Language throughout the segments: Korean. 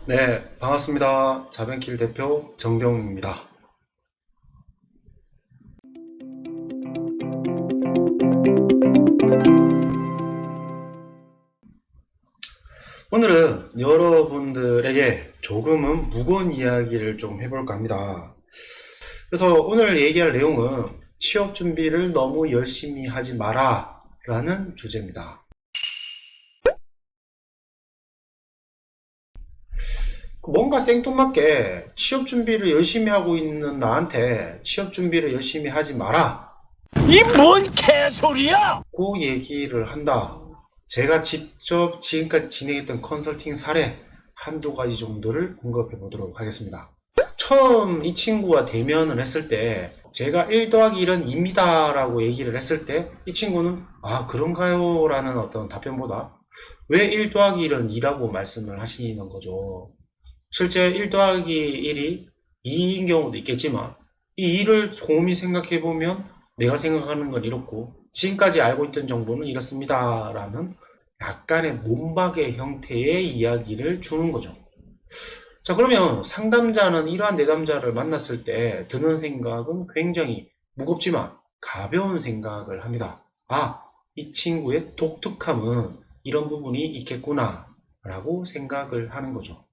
네, 반갑습니다. 자변킬 대표 정대웅입니다. 오늘은 여러분들에게 조금은 무거운 이야기를 좀 해볼까 합니다. 그래서 오늘 얘기할 내용은 취업 준비를 너무 열심히 하지 마라 라는 주제입니다. 뭔가 생뚱맞게 취업 준비를 열심히 하고 있는 나한테 취업 준비를 열심히 하지 마라, 이 뭔 개소리야! 그 얘기를 한다. 제가 직접 지금까지 진행했던 컨설팅 사례 한두 가지 정도를 언급해 보도록 하겠습니다. 처음 이 친구와 대면을 했을 때 제가 1 더하기 1은 2입니다 라고 얘기를 했을 때 이 친구는 아 그런가요? 라는 어떤 답변보다 왜 1 더하기 1은 2라고 말씀을 하시는 거죠. 실제 1 더하기 1이 2인 경우도 있겠지만 이 2를 곰히 생각해보면 내가 생각하는 건 이렇고 지금까지 알고 있던 정보는 이렇습니다 라는 약간의 논박의 형태의 이야기를 주는 거죠. 자, 그러면 상담자는 이러한 내담자를 만났을 때 드는 생각은 굉장히 무겁지만 가벼운 생각을 합니다. 아, 이 친구의 독특함은 이런 부분이 있겠구나 라고 생각을 하는 거죠.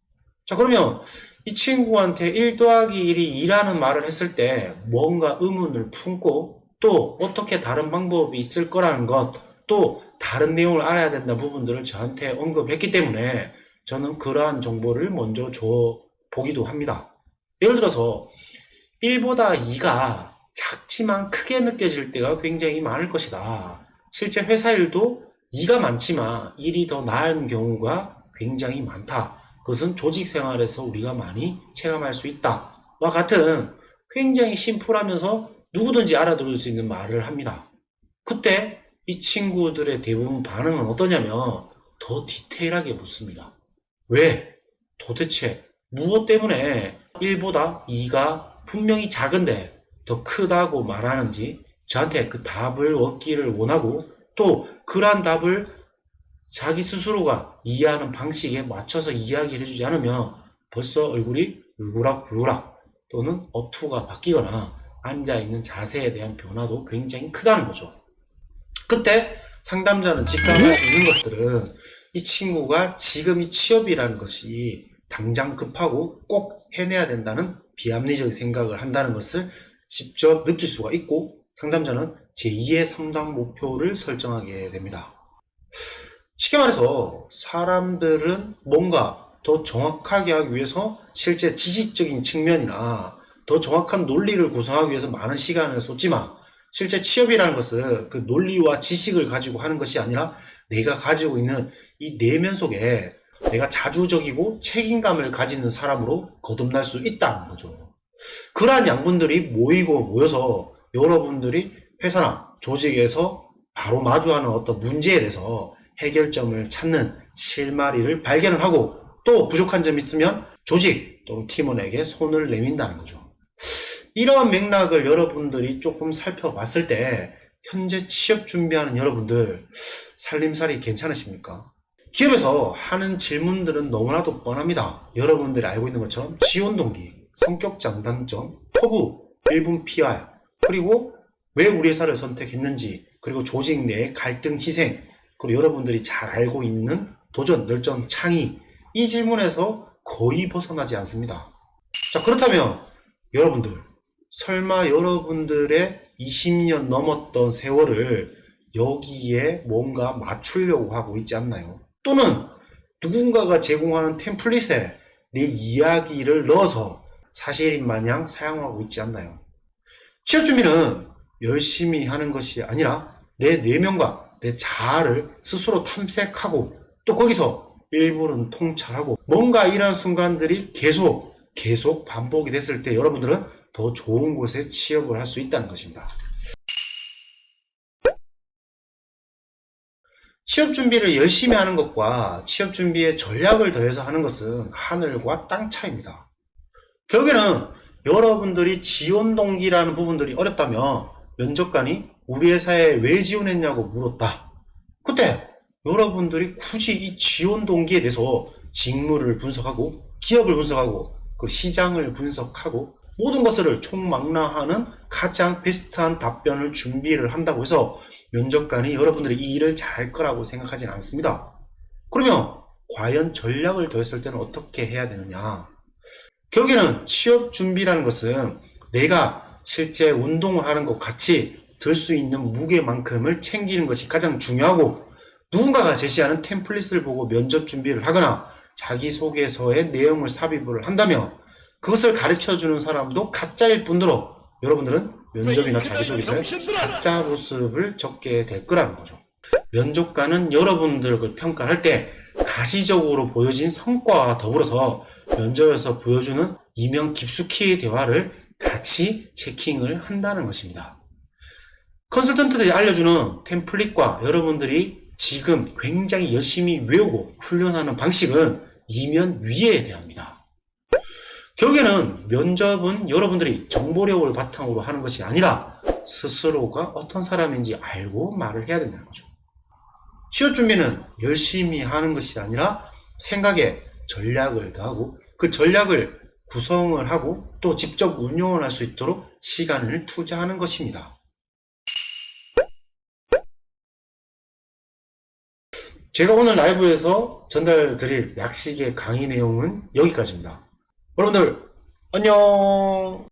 자, 그러면 이 친구한테 1 더하기 1이 2라는 말을 했을 때 뭔가 의문을 품고 또 어떻게 다른 방법이 있을 거라는 것, 또 다른 내용을 알아야 된다는 부분들을 저한테 언급했기 때문에 저는 그러한 정보를 먼저 줘보기도 합니다. 예를 들어서 1보다 2가 작지만 크게 느껴질 때가 굉장히 많을 것이다. 실제 회사 일도 2가 많지만 1이 더 나은 경우가 굉장히 많다. 그것은 조직 생활에서 우리가 많이 체감할 수 있다. 와 같은 굉장히 심플하면서 누구든지 알아들을 수 있는 말을 합니다. 그때 이 친구들의 대부분 반응은 어떠냐면 더 디테일하게 묻습니다. 왜? 도대체 무엇 때문에 1보다 2가 분명히 작은데 더 크다고 말하는지 저한테 그 답을 얻기를 원하고 또 그러한 답을 자기 스스로가 이해하는 방식에 맞춰서 이야기를 해주지 않으면 벌써 얼굴이 울그락불그락 또는 어투가 바뀌거나 앉아있는 자세에 대한 변화도 굉장히 크다는 거죠. 그때 상담자는 직감할 수 있는 것들은 이 친구가 지금 이 취업이라는 것이 당장 급하고 꼭 해내야 된다는 비합리적 생각을 한다는 것을 직접 느낄 수가 있고 상담자는 제2의 상담 목표를 설정하게 됩니다. 쉽게 말해서 사람들은 뭔가 더 정확하게 하기 위해서 실제 지식적인 측면이나 더 정확한 논리를 구성하기 위해서 많은 시간을 쏟지만 실제 취업이라는 것은 그 논리와 지식을 가지고 하는 것이 아니라 내가 가지고 있는 이 내면 속에 내가 자주적이고 책임감을 가지는 사람으로 거듭날 수 있다는 거죠. 그러한 양분들이 모여서 여러분들이 회사나 조직에서 바로 마주하는 어떤 문제에 대해서 해결점을 찾는 실마리를 발견을 하고 또 부족한 점이 있으면 조직 또는 팀원에게 손을 내민다는 거죠. 이러한 맥락을 여러분들이 조금 살펴봤을 때 현재 취업 준비하는 여러분들 살림살이 괜찮으십니까? 기업에서 하는 질문들은 너무나도 뻔합니다. 여러분들이 알고 있는 것처럼 지원 동기, 성격 장단점, 포부, 1분 PR, 그리고 왜 우리 회사를 선택했는지, 그리고 조직 내의 갈등 희생, 그리고 여러분들이 잘 알고 있는 도전, 열정, 창의, 이 질문에서 거의 벗어나지 않습니다. 자, 그렇다면 여러분들 설마 여러분들의 20년 넘었던 세월을 여기에 뭔가 맞추려고 하고 있지 않나요? 또는 누군가가 제공하는 템플릿에 내 이야기를 넣어서 사실인 마냥 사용하고 있지 않나요? 취업 준비는 열심히 하는 것이 아니라 내 내면과 내 자아를 스스로 탐색하고 또 거기서 일부는 통찰하고 뭔가 이런 순간들이 계속 반복이 됐을 때 여러분들은 더 좋은 곳에 취업을 할 수 있다는 것입니다. 취업 준비를 열심히 하는 것과 취업 준비에 전략을 더해서 하는 것은 하늘과 땅 차이입니다. 결국에는 여러분들이 지원 동기라는 부분들이 어렵다면 면접관이 우리 회사에 왜 지원했냐고 물었다. 그때 여러분들이 굳이 이 지원 동기에 대해서 직무를 분석하고 기업을 분석하고 그 시장을 분석하고 모든 것을 총망라하는 가장 베스트한 답변을 준비를 한다고 해서 면접관이 여러분들이 이 일을 잘할 거라고 생각하지는 않습니다. 그러면 과연 전략을 더했을 때는 어떻게 해야 되느냐? 결국에는 취업 준비라는 것은 내가 실제 운동을 하는 것 같이 들 수 있는 무게만큼을 챙기는 것이 가장 중요하고, 누군가가 제시하는 템플릿을 보고 면접 준비를 하거나 자기소개서의 내용을 삽입을 한다면 그것을 가르쳐주는 사람도 가짜일 뿐더러 여러분들은 면접이나 자기소개서에 가짜 모습을 적게 될 거라는 거죠. 면접관은 여러분들을 평가할 때 가시적으로 보여진 성과와 더불어서 면접에서 보여주는 이면 깊숙이의 대화를 같이 체킹을 한다는 것입니다. 컨설턴트들이 알려주는 템플릿과 여러분들이 지금 굉장히 열심히 외우고 훈련하는 방식은 이면 위에 대합니다. 결국에는 면접은 여러분들이 정보력을 바탕으로 하는 것이 아니라 스스로가 어떤 사람인지 알고 말을 해야 된다는 거죠. 취업 준비는 열심히 하는 것이 아니라 생각에 전략을 더하고 그 전략을 구성을 하고 또 직접 운용을 할 수 있도록 시간을 투자하는 것입니다. 제가 오늘 라이브에서 전달 드릴 약식의 강의 내용은 여기까지입니다. 여러분들 안녕.